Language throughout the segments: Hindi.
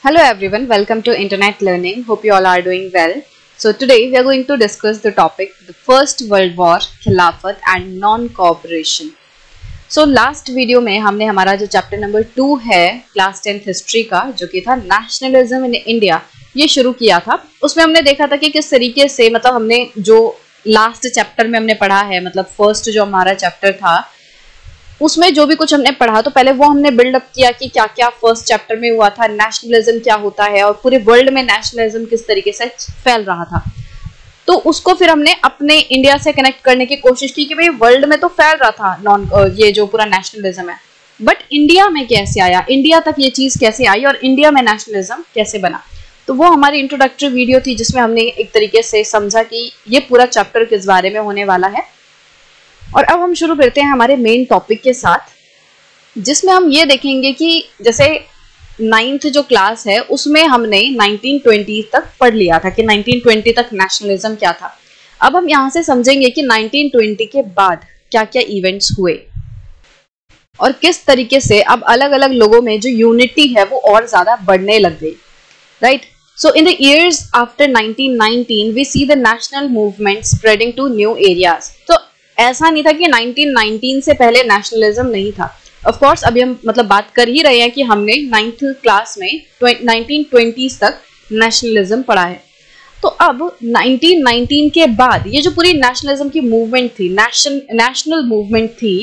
Hello everyone, welcome to Internet Learning. Hope you all are doing well. So today we are going to discuss the topic the First World War, Khilafat and Non-Cooperation. So last video में हमने हमारा जो चैप्टर नंबर 2 है क्लास 10th हिस्ट्री का जो कि था नेशनलिज्म इन इंडिया, ये शुरू किया था। उसमें हमने देखा था कि किस तरीके से मतलब हमने जो लास्ट चैप्टर में हमने पढ़ा है, मतलब फर्स्ट जो हमारा चैप्टर था उसमें जो भी कुछ हमने पढ़ा तो पहले वो हमने बिल्डअप किया कि क्या क्या फर्स्ट चैप्टर में हुआ था, नेशनलिज्म क्या होता है और पूरे वर्ल्ड में नेशनलिज्म किस तरीके से फैल रहा था। तो उसको फिर हमने अपने इंडिया से कनेक्ट करने की कोशिश की कि भाई वर्ल्ड में तो फैल रहा था ये जो पूरा नेशनलिज्म है, बट इंडिया में कैसे आया, इंडिया तक ये चीज कैसे आई और इंडिया में नेशनलिज्म कैसे बना। तो वो हमारी इंट्रोडक्टरी वीडियो थी जिसमें हमने एक तरीके से समझा कि ये पूरा चैप्टर किस बारे में होने वाला है। और अब हम शुरू करते हैं हमारे मेन टॉपिक के साथ, जिसमें हम ये देखेंगे कि जैसे 9th जो क्लास है उसमें हमने 1920 तक पढ़ लिया था कि 1920 तक नेशनलिज्म क्या था। अब हम यहाँ से समझेंगे कि 1920 के बाद क्या क्या इवेंट्स हुए और किस तरीके से अब अलग अलग लोगों में जो यूनिटी है वो और ज्यादा बढ़ने लग गई, right. So in the years after 1919 we see the national movement spreading to new areas। तो ऐसा नहीं था कि 1919 से पहले नेशनलिज्म नहीं था। ऑफ कोर्स अभी हम मतलब बात कर ही रहे हैं कि हमने 9th क्लास में 1920s तक नेशनलिज्म पढ़ा है। तो अब 1919 के बाद ये जो पूरी नेशनलिज्म की मूवमेंट थी, नेशनल मूवमेंट थी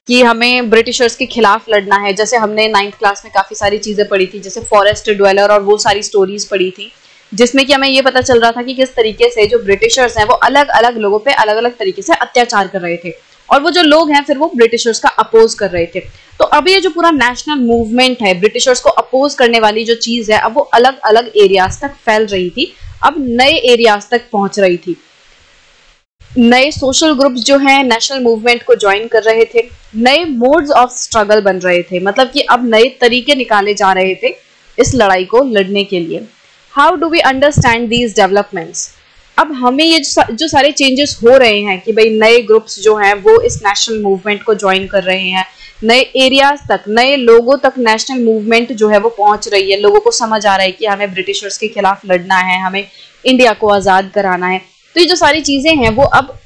कि हमें ब्रिटिशर्स के खिलाफ लड़ना है। जैसे हमने 9th क्लास में काफी सारी चीजें पढ़ी थी, जैसे फॉरेस्ट ड्वेलर और वो सारी स्टोरीज पढ़ी थी, जिसमें कि हमें ये पता चल रहा था कि किस तरीके से जो ब्रिटिशर्स हैं वो अलग अलग लोगों पे अलग अलग तरीके से अत्याचार कर रहे थे और वो जो लोग हैं फिर वो ब्रिटिशर्स का अपोज कर रहे थे। तो अब ये जो पूरा नेशनल मूवमेंट है, ब्रिटिशर्स को अपोज करने वाली जो चीज है, अब वो अलग अलग एरियाज तक फैल रही थी, अब नए एरियाज तक पहुंच रही थी। नए सोशल ग्रुप्स जो हैं नेशनल मूवमेंट को ज्वाइन कर रहे थे, नए मोड्स ऑफ स्ट्रगल बन रहे थे, मतलब कि अब नए तरीके निकाले जा रहे थे इस लड़ाई को लड़ने के लिए। How do we understand these developments. अब हमें ये जो सारे चेंजेस हो रहे हैं कि भाई नए ग्रुप्स जो हैं वो इस नेशनल मूवमेंट को ज्वाइन कर रहे हैं, नए एरियाज तक, नए लोगों तक नेशनल मूवमेंट जो है वो पहुंच रही है, लोगों को समझ आ रहा है कि हमें ब्रिटिशर्स के खिलाफ लड़ना है, हमें इंडिया को आजाद कराना है। तो ये जो सारी चीजें हैं वो अब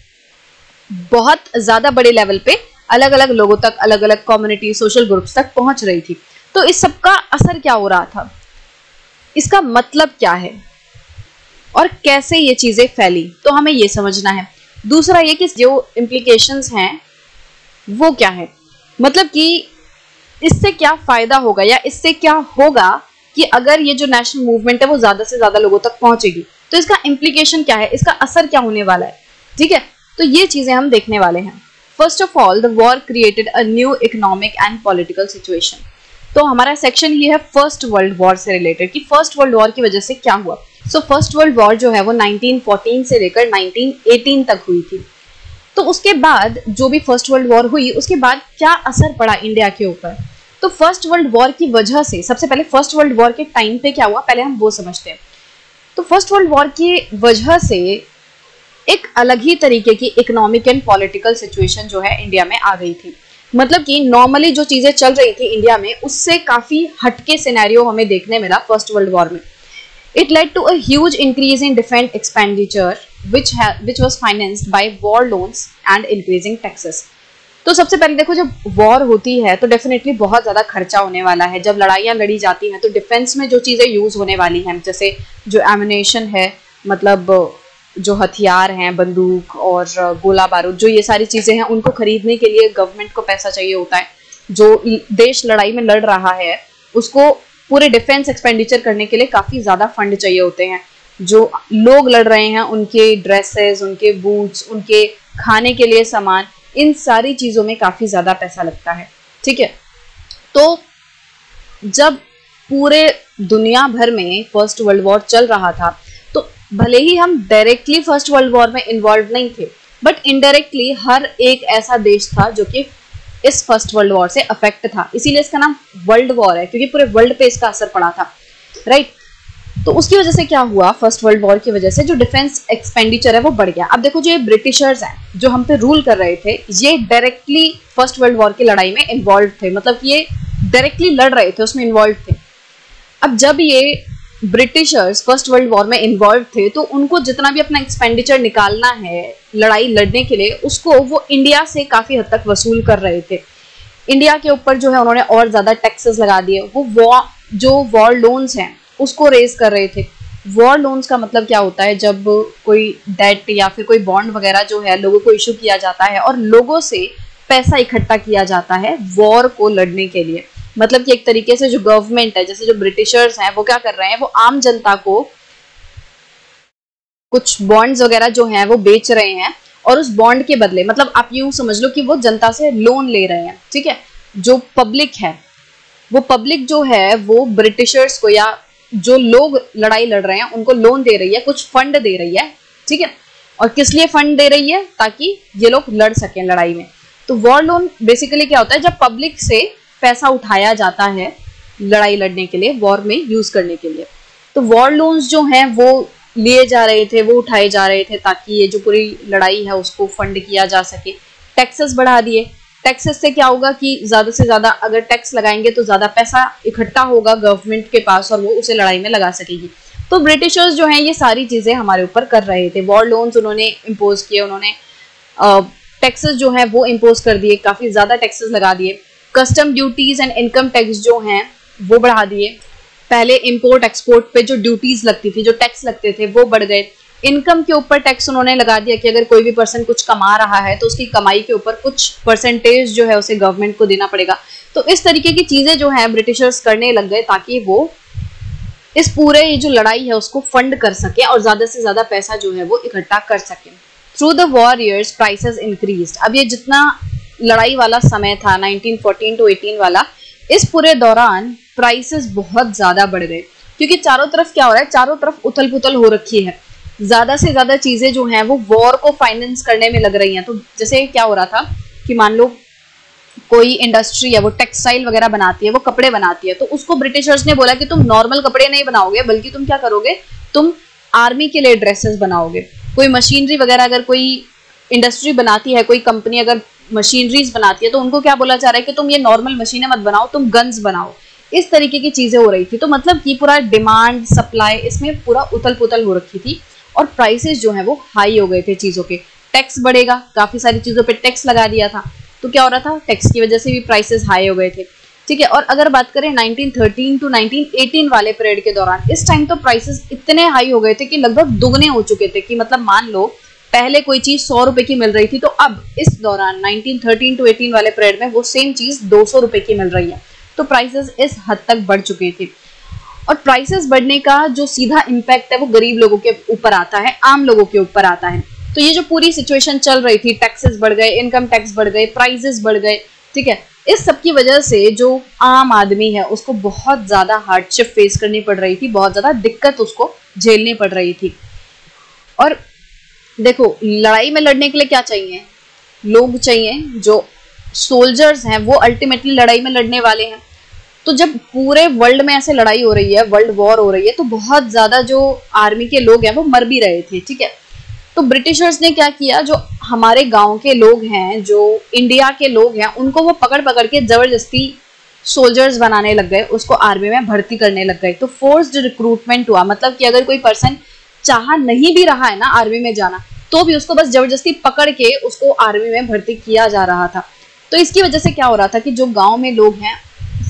बहुत ज्यादा बड़े लेवल पे अलग अलग लोगों तक, अलग अलग कम्युनिटी, सोशल ग्रुप्स तक पहुंच रही थी। तो इस सबका असर क्या हो रहा था, इसका मतलब क्या है और कैसे ये चीजें फैली, तो हमें ये समझना है। दूसरा ये कि जो इम्प्लीकेशंस हैं वो क्या है, मतलब कि इससे क्या फायदा होगा या इससे क्या होगा कि अगर ये जो नेशनल मूवमेंट है वो ज्यादा से ज्यादा लोगों तक पहुंचेगी, तो इसका इम्प्लीकेशन क्या है, इसका असर क्या होने वाला है। ठीक है, तो ये चीजें हम देखने वाले हैं। First of all, the war created a new economic and political situation. तो हमारा सेक्शन ही है फर्स्ट वर्ल्ड वॉर से रिलेटेड कि फर्स्ट वर्ल्ड वॉर की वजह से क्या हुआ। सो फर्स्ट वर्ल्ड वॉर जो है वो 1914 से लेकर 1918 तक हुई थी। तो उसके बाद जो भी फर्स्ट वर्ल्ड वॉर हुई उसके बाद क्या असर पड़ा इंडिया के ऊपर। तो फर्स्ट वर्ल्ड वॉर की वजह से सबसे पहले फर्स्ट वर्ल्ड वॉर के टाइम पे क्या हुआ पहले हम वो समझते हैं। तो फर्स्ट वर्ल्ड वॉर की वजह से एक अलग ही तरीके की इकोनॉमिक एंड पॉलिटिकल सिचुएशन जो है इंडिया में आ गई थी। मतलब कि नॉर्मली जो चीजें चल रही थी इंडिया में उससे काफी हटके सिनेरियो हमें देखने मिला फर्स्ट वर्ल्ड वॉर में। It led to a huge increase in defence expenditure which was financed by war loans and increasing taxes। तो सबसे पहले देखो, जब वॉर होती है तो डेफिनेटली बहुत ज्यादा खर्चा होने वाला है। जब लड़ाइयाँ लड़ी जाती हैं तो डिफेंस में जो चीजें यूज होने वाली हैं, जैसे जो एम्युनिशन है, मतलब जो हथियार हैं, बंदूक और गोला बारूद, जो ये सारी चीजें हैं, उनको खरीदने के लिए गवर्नमेंट को पैसा चाहिए होता है। जो देश लड़ाई में लड़ रहा है उसको पूरे डिफेंस एक्सपेंडिचर करने के लिए काफी ज्यादा फंड चाहिए होते हैं। जो लोग लड़ रहे हैं उनके ड्रेसेस, उनके बूट्स, उनके खाने के लिए सामान, इन सारी चीजों में काफी ज्यादा पैसा लगता है। ठीक है, तो जब पूरे दुनिया भर में फर्स्ट वर्ल्ड वॉर चल रहा था तो भले ही हम डायरेक्टली फर्स्ट वर्ल्ड वॉर में इन्वॉल्व नहीं थे, बट इनडायरेक्टली हर एक ऐसा देश था जो कि इस फर्स्ट वर्ल्ड वॉर से अफेक्ट था। इसीलिए इसका नाम वर्ल्ड वॉर है, क्योंकि पूरे वर्ल्ड पे इसका असर पड़ा था, राइट। तो उसकी वजह से क्या हुआ, फर्स्ट वर्ल्ड वॉर की वजह से जो डिफेंस एक्सपेंडिचर है वो बढ़ गया। अब देखो, जो ये ब्रिटिशर्स हैं जो हम पे रूल कर रहे थे, ये डायरेक्टली फर्स्ट वर्ल्ड वॉर की लड़ाई में इन्वॉल्व थे, मतलब कि ये डायरेक्टली लड़ रहे थे, उसमें इन्वॉल्व थे। अब जब ये ब्रिटिशर्स फर्स्ट वर्ल्ड वॉर में इन्वॉल्व थे तो उनको जितना भी अपना एक्सपेंडिचर निकालना है लड़ाई लड़ने के लिए, उसको वो इंडिया से काफी हद तक वसूल कर रहे थे। इंडिया के ऊपर जो है उन्होंने और ज्यादा टैक्सेस लगा दिए। वो जो वॉर लोन्स हैं उसको रेज कर रहे थे। वॉर लोन्स का मतलब क्या होता है, जब कोई डेट या फिर कोई बॉन्ड वगैरह जो है लोगों को इशू किया जाता है और लोगों से पैसा इकट्ठा किया जाता है वॉर को लड़ने के लिए। मतलब कि एक तरीके से जो गवर्नमेंट है, जैसे जो ब्रिटिशर्स हैं, वो क्या कर रहे हैं, वो आम जनता को कुछ बॉन्ड्स वगैरह जो हैं वो बेच रहे हैं और उस बॉन्ड के बदले, मतलब आप यूं समझ लो कि वो जनता से लोन ले रहे हैं। ठीक है, जो पब्लिक है, वो पब्लिक जो है वो ब्रिटिशर्स को या जो लोग लड़ाई लड़ रहे हैं उनको लोन दे रही है, कुछ फंड दे रही है। ठीक है, और किस लिए फंड दे रही है, ताकि ये लोग लड़ सकें लड़ाई में। तो वॉर लोन बेसिकली क्या होता है, जब पब्लिक से पैसा उठाया जाता है लड़ाई लड़ने के लिए, वॉर में यूज करने के लिए। तो वॉर लोन्स जो हैं वो लिए जा रहे थे, वो उठाए जा रहे थे ताकि ये जो पूरी लड़ाई है उसको फंड किया जा सके। टैक्सेस बढ़ा दिए। टैक्सेस से क्या होगा कि ज्यादा से ज्यादा अगर टैक्स लगाएंगे तो ज्यादा पैसा इकट्ठा होगा गवर्नमेंट के पास और वो उसे लड़ाई में लगा सकेगी। तो ब्रिटिशर्स जो हैं ये सारी चीजें हमारे ऊपर कर रहे थे। वॉर लोन्स उन्होंने इम्पोज किए, उन्होंने टैक्सेस जो है वो इम्पोज कर दिए, काफी ज्यादा टैक्सेस लगा दिए। Custom duties and income tax जो हैं वो बढ़ा दिए। पहले इंपोर्ट एक्सपोर्ट पे जो ड्यूटीज लगती थी, जो टैक्स लगते थे, वो बढ़ गए। इनकम के ऊपर टैक्स उन्होंने लगा दिया कि अगर कोई भी पर्सन कुछ कमा रहा है तो उसकी कमाई के ऊपर कुछ परसेंटेज जो है उसे गवर्नमेंट को देना पड़ेगा। तो इस तरीके की चीजें जो है ब्रिटिशर्स करने लग गए ताकि वो इस पूरे ये जो लड़ाई है उसको फंड कर सके और ज्यादा से ज्यादा पैसा जो है वो इकट्ठा कर सके। Through the war years prices increased. अब ये जितना लड़ाई वाला समय था 1914 to 18 वाला, इस पूरे दौरान प्राइसेस बहुत ज्यादा बढ़ गए क्योंकि चारों तरफ क्या हो रहा है, चारों तरफ उथल पुथल हो रखी है। ज्यादा से ज्यादा चीजें जो हैं वो वॉर को फाइनेंस करने में लग रही हैं। तो जैसे क्या हो रहा था कि मान लो कोई इंडस्ट्री है, वो टेक्सटाइल वगैरह बनाती है, वो कपड़े बनाती है, तो उसको ब्रिटिशर्स ने बोला कि तुम नॉर्मल कपड़े नहीं बनाओगे बल्कि तुम क्या करोगे, तुम आर्मी के लिए ड्रेसेस बनाओगे। कोई मशीनरी वगैरह अगर कोई इंडस्ट्री बनाती है, कोई कंपनी अगर मशीनरीज बनाती है, तो उनको क्या बोला जा रहा है कि तुम ये नॉर्मल मशीनें मत बनाओ, तुम गन्स बनाओ। इस तरीके की चीजें हो रही थी। तो मतलब कि पूरा डिमांड सप्लाई इसमें पूरा उथल पुथल हो रखी थी और प्राइसेस जो है वो हाई हो गए थे चीजों के। टैक्स बढ़ेगा, काफी सारी चीजों पे टैक्स लगा दिया था, तो क्या हो रहा था, टैक्स की वजह से भी प्राइसेस हाई हो गए थे। ठीक है, और अगर बात करें 1913 to 1918 वाले पीरियड के दौरान, इस टाइम तो प्राइसेस इतने हाई हो गए थे कि लगभग दुगने हो चुके थे। कि मतलब मान लो पहले कोई चीज 100 रुपए की मिल रही थी, तो अब इस दौरान 1913 to 18 वाले पीरियड में वो सेम चीज 200 रुपए की मिल रही है। तो प्राइसेस इस हद तक बढ़ चुके थे। और प्राइसेस बढ़ने का जो सीधा इम्पैक्ट है वो गरीब लोगों के ऊपर आता है, आम लोगों के ऊपर आता है। तो ये जो पूरी सिचुएशन चल रही थी, टैक्सेस बढ़ गए, इनकम टैक्स बढ़ गए, प्राइसेस बढ़ गए, ठीक है, इस सब की वजह से जो आम आदमी है उसको बहुत ज्यादा हार्डशिप फेस करनी पड़ रही थी, बहुत ज्यादा दिक्कत उसको झेलनी पड़ रही थी। और देखो, लड़ाई में लड़ने के लिए क्या चाहिए, लोग चाहिए, जो सोल्जर्स हैं वो अल्टीमेटली लड़ाई में लड़ने वाले हैं। तो जब पूरे वर्ल्ड में ऐसे लड़ाई हो रही है, वर्ल्ड वॉर हो रही है, तो बहुत ज्यादा जो आर्मी के लोग हैं वो मर भी रहे थे। ठीक है, तो ब्रिटिशर्स ने क्या किया, जो हमारे गांव के लोग हैं, जो इंडिया के लोग हैं, उनको वो पकड़ पकड़ के जबरदस्ती सोल्जर्स बनाने लग गए, उसको आर्मी में भर्ती करने लग गए। तो फोर्स्ड रिक्रूटमेंट हुआ। मतलब कि अगर कोई पर्सन चाह नहीं भी रहा है ना आर्मी में जाना, तो भी उसको बस जबरदस्ती पकड़ के उसको आर्मी में भर्ती किया जा रहा था। तो इसकी वजह से क्या हो रहा था कि जो गांव में लोग हैं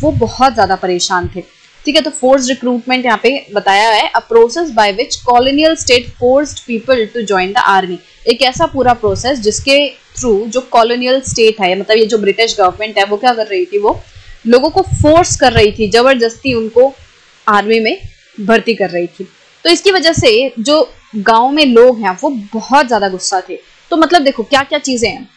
वो बहुत ज्यादा परेशान थे। ठीक है, तो फोर्स रिक्रूटमेंट यहाँ पे बताया है, a process by which colonial state forced people to join the army. एक ऐसा पूरा प्रोसेस जिसके थ्रू जो कॉलोनियल स्टेट है, मतलब ये जो ब्रिटिश गवर्नमेंट है, वो क्या कर रही थी, वो लोगों को फोर्स कर रही थी, जबरदस्ती उनको आर्मी में भर्ती कर रही थी। तो इसकी वजह से जो गांव में लोग हैं वो बहुत ज्यादा गुस्सा थे। तो मतलब देखो क्या क्या चीजें हैं,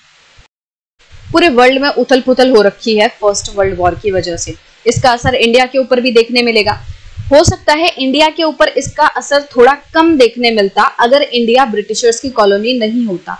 पूरे वर्ल्ड में उथल पुथल हो रखी है फर्स्ट वर्ल्ड वॉर की वजह से। इसका असर इंडिया के ऊपर भी देखने मिलेगा। हो सकता है इंडिया के ऊपर इसका असर थोड़ा कम देखने मिलता अगर इंडिया ब्रिटिशर्स की कॉलोनी नहीं होता,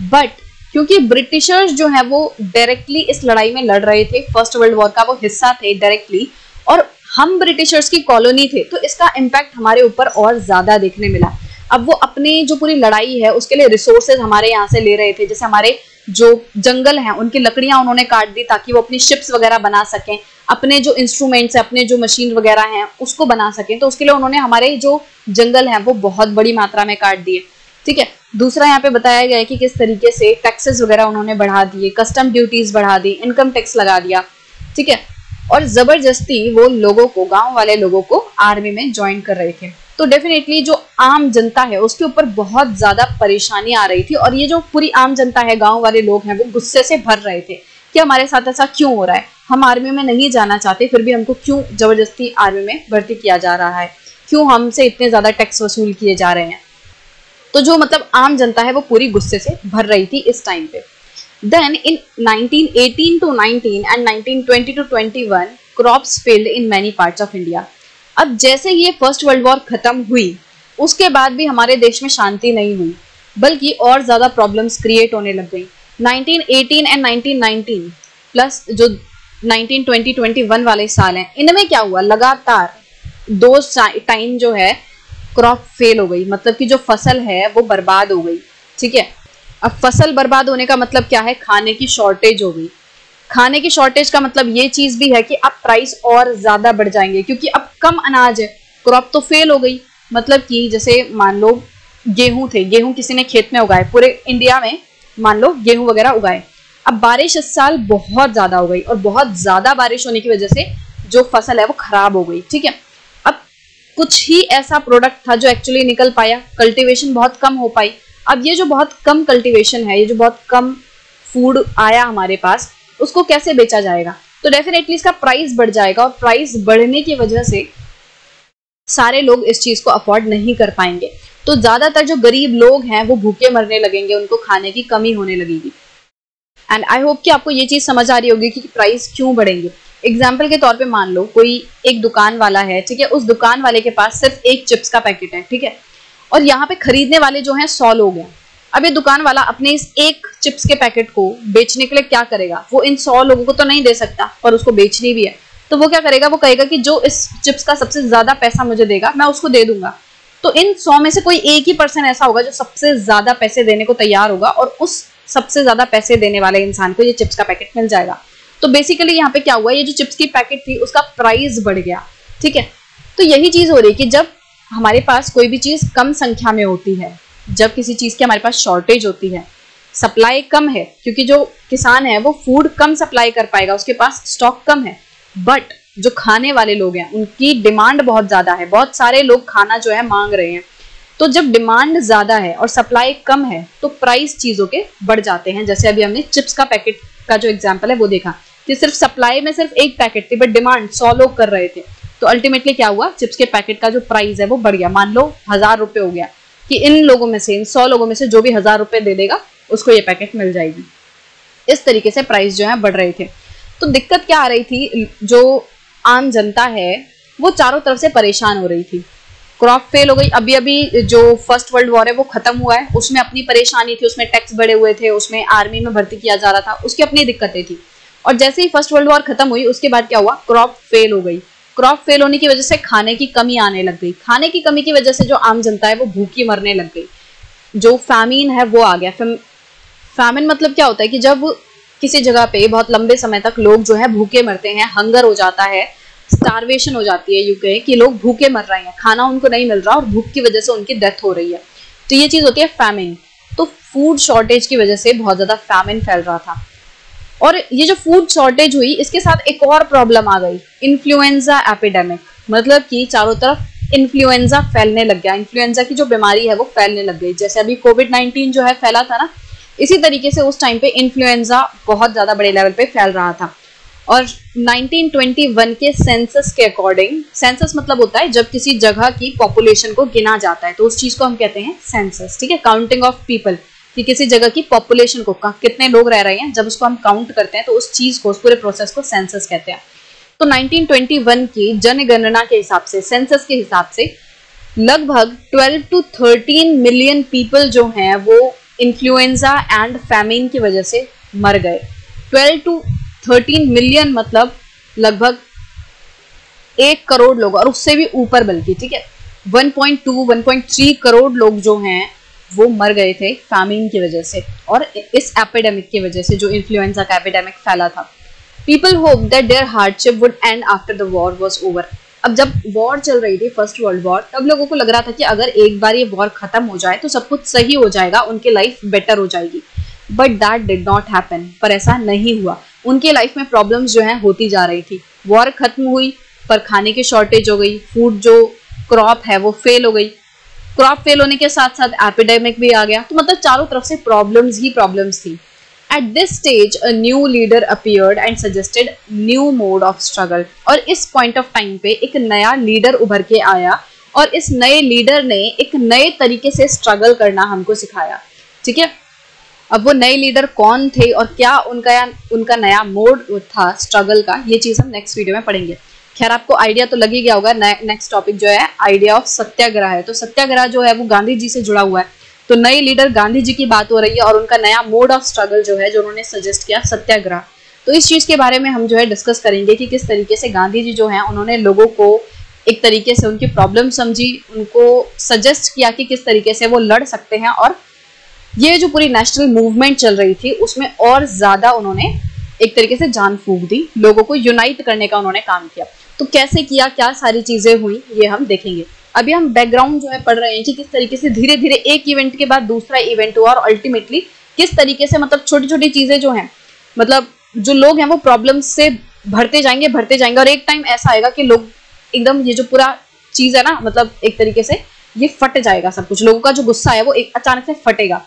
बट क्योंकि ब्रिटिशर्स जो है वो डायरेक्टली इस लड़ाई में लड़ रहे थे, फर्स्ट वर्ल्ड वॉर का वो हिस्सा थे डायरेक्टली, और हम ब्रिटिशर्स की कॉलोनी थे, तो इसका इम्पैक्ट हमारे ऊपर और ज्यादा देखने मिला। अब वो अपनी जो पूरी लड़ाई है उसके लिए रिसोर्सेज हमारे यहाँ से ले रहे थे। जैसे हमारे जो जंगल हैं उनकी लकड़ियां उन्होंने काट दी ताकि वो अपनी शिप्स वगैरह बना सकें। अपने जो इंस्ट्रूमेंट्स है, अपने जो मशीन वगैरह हैं उसको बना सकें। तो उसके लिए उन्होंने हमारे जो जंगल हैं वो बहुत बड़ी मात्रा में काट दिए, ठीक है। दूसरा यहाँ पे बताया गया है कि किस तरीके से टैक्सेस वगैरह उन्होंने बढ़ा दिए, कस्टम ड्यूटीज बढ़ा दी, इनकम टैक्स लगा दिया, ठीक है। और जबरदस्ती वो लोगों को, गांव वाले लोगों को आर्मी में ज्वाइन कर रहे थे। तो डेफिनेटली जो आम जनता है उसके ऊपर बहुत ज्यादा परेशानी आ रही थी, और ये जो पूरी आम जनता है, गांव वाले लोग हैं, वो गुस्से से भर रहे थे कि हमारे साथ ऐसा क्यों हो रहा है, हम आर्मी में नहीं जाना चाहते, फिर भी हमको क्यों जबरदस्ती आर्मी में भर्ती किया जा रहा है, क्यों हमसे इतने ज्यादा टैक्स वसूल किए जा रहे हैं। तो जो मतलब आम जनता है वो पूरी गुस्से से भर रही थी इस टाइम पे। Then in 1918 to 19 and 1920 to 21 crops failed in many parts of India। अब जैसे ये फर्स्ट वर्ल्ड वॉर खत्म हुई उसके बाद भी हमारे देश में शांति नहीं हुई, बल्कि और ज्यादा प्रॉब्लम्स क्रिएट होने लग गई। 1918 एंड 1919 प्लस जो 1920-21 वाले साल हैं, इनमें क्या हुआ, लगातार 2 टाइम जो है क्रॉप फेल हो गई, मतलब कि जो फसल है वो बर्बाद हो गई, ठीक है। अब फसल बर्बाद होने का मतलब क्या है, खाने की शॉर्टेज हो गई। खाने की शॉर्टेज का मतलब ये चीज भी है कि अब प्राइस और ज्यादा बढ़ जाएंगे, क्योंकि अब कम अनाज है, क्रॉप तो फेल हो गई। मतलब कि जैसे मान लो गेहूं थे, गेहूं किसी ने खेत में उगाए, पूरे इंडिया में मान लो गेहूं वगैरह उगाए। अब बारिश इस साल बहुत ज्यादा हो गई, और बहुत ज्यादा बारिश होने की वजह से जो फसल है वो खराब हो गई, ठीक है। अब कुछ ही ऐसा प्रोडक्ट था जो एक्चुअली निकल पाया, कल्टीवेशन बहुत कम हो पाई। अब ये जो बहुत कम कल्टीवेशन है, ये जो बहुत कम फूड आया हमारे पास, उसको कैसे बेचा जाएगा, तो डेफिनेटली इसका प्राइस बढ़ जाएगा, और प्राइस बढ़ने की वजह से सारे लोग इस चीज को अफोर्ड नहीं कर पाएंगे। तो ज्यादातर जो गरीब लोग हैं वो भूखे मरने लगेंगे, उनको खाने की कमी होने लगेगी। एंड आई होप कि आपको ये चीज समझ आ रही होगी कि प्राइस क्यों बढ़ेंगे। एग्जाम्पल के तौर पे मान लो कोई एक दुकान वाला है, ठीक है, उस दुकान वाले के पास सिर्फ एक चिप्स का पैकेट है, ठीक है, और यहाँ पे खरीदने वाले जो हैं 100 लोग हैं। अब ये दुकान वाला अपने इस एक चिप्स के पैकेट को बेचने के लिए क्या करेगा, वो इन 100 लोगों को तो नहीं दे सकता, पर उसको बेचनी भी है, तो वो क्या करेगा, वो कहेगा कि जो इस चिप्स का सबसे ज्यादा पैसा मुझे देगा मैं उसको दे दूंगा। तो इन 100 में से कोई एक ही पर्सन ऐसा होगा जो सबसे ज्यादा पैसे देने को तैयार होगा, और उस सबसे ज्यादा पैसे देने वाले इंसान को ये चिप्स का पैकेट मिल जाएगा। तो बेसिकली यहाँ पे क्या हुआ, ये जो चिप्स की पैकेट थी उसका प्राइस बढ़ गया, ठीक है। तो यही चीज हो रही है कि जब हमारे पास कोई भी चीज कम संख्या में होती है, जब किसी चीज की हमारे पास शॉर्टेज होती है, सप्लाई कम है, क्योंकि जो किसान है वो फूड कम सप्लाई कर पाएगा, उसके पास स्टॉक कम है, बट जो खाने वाले लोग हैं उनकी डिमांड बहुत ज्यादा है, बहुत सारे लोग खाना जो है मांग रहे हैं। तो जब डिमांड ज्यादा है और सप्लाई कम है तो प्राइस चीजों के बढ़ जाते हैं। जैसे अभी हमने चिप्स का पैकेट का जो एग्जांपल है वो देखा कि सिर्फ सप्लाई में सिर्फ एक पैकेट थी, बट डिमांड 100 लोग कर रहे थे, तो अल्टीमेटली क्या हुआ, चिप्स के पैकेट का जो प्राइस है वो बढ़ गया। मान लो 1000 रुपए हो गया कि इन लोगों में से, इन 100 लोगों में से जो भी 1000 रुपए दे देगा उसको ये पैकेट मिल जाएगी। इस तरीके से प्राइस जो है बढ़ रहे थे। तो दिक्कत क्या आ रही थी, जो आम जनता है वो चारों तरफ से परेशान हो रही थी। क्रॉप फेल हो गई, अभी अभी जो फर्स्ट वर्ल्ड वॉर है वो खत्म हुआ है, उसमें अपनी परेशानी थी, उसमें टैक्स बढ़े हुए थे, उसमें आर्मी में भर्ती किया जा रहा था, उसकी अपनी दिक्कतें थी। और जैसे ही फर्स्ट वर्ल्ड वॉर खत्म हुई उसके बाद क्या हुआ, क्रॉप फेल हो गई। क्रॉप फेल होने की वजह से खाने की कमी आने लग गई। खाने की कमी की वजह से जो आम जनता है वो भूखी मरने लग गई। जो फैमिन है वो आ गया। फैमिन मतलब क्या होता है कि जब किसी जगह पे बहुत लंबे समय तक लोग जो है भूखे मरते हैं, हंगर हो जाता है, स्टारवेशन हो जाती है, यूं कहें कि लोग भूखे मर रहे हैं, खाना उनको नहीं मिल रहा और भूख की वजह से उनकी डेथ हो रही है, तो ये चीज होती है फैमिन। तो फूड शॉर्टेज की वजह से बहुत ज्यादा फैमिन फैल रहा था। और ये जो फूड शॉर्टेज हुई इसके साथ एक और प्रॉब्लम आ गई, इन्फ्लुएंजा एपिडेमिक। मतलब कि चारों तरफ इन्फ्लुएंजा फैलने लग गया। इन्फ्लुएंजा की जो बीमारी है वो फैलने लग गई। जैसे अभी कोविड-19 जो है फैला था ना, इसी तरीके से उस टाइम पे इन्फ्लुएंजा बहुत ज्यादा बड़े लेवल पे फैल रहा था। और 1921 के सेंसस के अकॉर्डिंग, सेंसस मतलब होता है जब किसी जगह की पॉपुलेशन को गिना जाता है, तो उस चीज को हम कहते हैं सेंसस, ठीक है, काउंटिंग ऑफ पीपल, कि किसी जगह की पॉपुलेशन को, कितने लोग रह रहे हैं, जब उसको हम काउंट करते हैं तो उस चीज को, उस पूरे प्रोसेस को सेंसस कहते हैं। तो 1921 की जनगणना के हिसाब से, सेंसस के हिसाब से लगभग 12 to 13 मिलियन पीपल जो हैं वो इन्फ्लुएंजा एंड फैमिन की वजह से मर गए। 12 to 13 मिलियन मतलब लगभग 1 करोड़ लोग, और उससे भी ऊपर बल्कि, ठीक है, 1.2-1.3 करोड़ लोग जो हैं वो मर गए थे फैमिन की वजह से और इस एपिडेमिक की वजह से, जो इन्फ्लुएंजा का एपिडेमिक फैला था। People hope that their hardship would end after the war was over. अब जब वॉर चल रही थी, फर्स्ट वर्ल्ड वॉर, तब लोगों को लग रहा था कि अगर एक बार ये वॉर खत्म हो जाए तो सब कुछ सही हो जाएगा, उनकी लाइफ बेटर हो जाएगी। But that did not happen. पर ऐसा नहीं हुआ। उनके लाइफ में प्रॉब्लम्स जो है होती जा रही थी। वॉर खत्म हुई पर खाने की शॉर्टेज हो गई, फूड जो क्रॉप है वो फेल हो गई, क्रॉप फेल होने के साथ साथ एपिडेमिक भी आ गया। तो मतलब चारों तरफ से प्रॉब्लम्स ही प्रॉब्लम्स थी। At this stage, a new leader appeared and suggested new mode of struggle। और इस point of time पे एक नया लीडर उभर के आया और इस नए लीडर ने एक नए तरीके से स्ट्रगल करना हमको सिखाया। ठीक है, अब वो नए लीडर कौन थे और क्या उनका नया मोड था स्ट्रगल का, ये चीज हम नेक्स्ट वीडियो में पढ़ेंगे। खैर आपको आइडिया तो लग ही गया होगा। नेक्स्ट टॉपिक जो है आइडिया ऑफ सत्याग्रह है। तो सत्याग्रह जो है वो गांधी जी से जुड़ा हुआ है। तो नए लीडर गांधी जी की बात हो रही है और उनका नया मोड ऑफ स्ट्रगल जो है जो उन्होंने सजेस्ट किया, सत्याग्रह। तो इस चीज के बारे में हम जो है डिस्कस करेंगे कि किस तरीके से गांधी जी जो है उन्होंने लोगों को एक तरीके से उनकी प्रॉब्लम समझी, उनको सजेस्ट किया कि किस तरीके से वो लड़ सकते हैं, और ये जो पूरी नेशनल मूवमेंट चल रही थी उसमें और ज्यादा उन्होंने एक तरीके से जान फूंक दी, लोगों को यूनाइट करने का उन्होंने काम किया। तो कैसे किया, क्या सारी चीजें हुई, ये हम देखेंगे। अभी हम बैकग्राउंड जो है पढ़ रहे हैं कि किस तरीके से धीरे धीरे एक इवेंट के बाद दूसरा इवेंट हुआ और अल्टीमेटली किस तरीके से मतलब छोटी छोटी चीजें जो हैं, मतलब जो लोग हैं वो प्रॉब्लम से भरते जाएंगे और एक टाइम ऐसा आएगा कि लोग एकदम ये जो पूरा चीज है ना, मतलब एक तरीके से ये फट जाएगा सब कुछ, लोगों का जो गुस्सा है वो एक अचानक से फटेगा।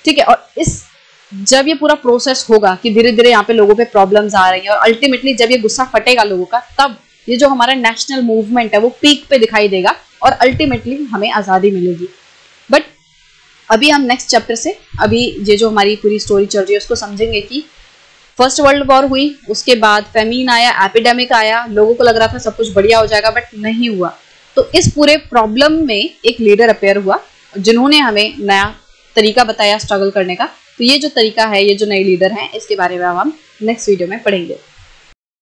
ठीक है, और इस जब ये पूरा प्रोसेस होगा कि धीरे धीरे यहाँ पे लोगों पे प्रॉब्लम्स आ रही हैं और अल्टीमेटली जब ये गुस्सा फटेगा लोगों का, तब ये जो हमारा नेशनल मूवमेंट है वो पीक पे दिखाई देगा और अल्टीमेटली हमें आजादी मिलेगी। बट अभी हम नेक्स्ट चैप्टर से अभी ये जो हमारी पूरी स्टोरी चल रही है उसको समझेंगे कि फर्स्ट वर्ल्ड वॉर हुई, उसके बाद फेमीन आया, एपिडेमिक आया, लोगों को लग रहा था सब कुछ बढ़िया हो जाएगा बट नहीं हुआ। तो इस पूरे प्रॉब्लम में एक लीडर अपेयर हुआ जिन्होंने हमें नया तरीका बताया स्ट्रगल करने का। तो ये जो तरीका है, ये जो नए लीडर हैं, इसके बारे में हम नेक्स्ट वीडियो में पढ़ेंगे।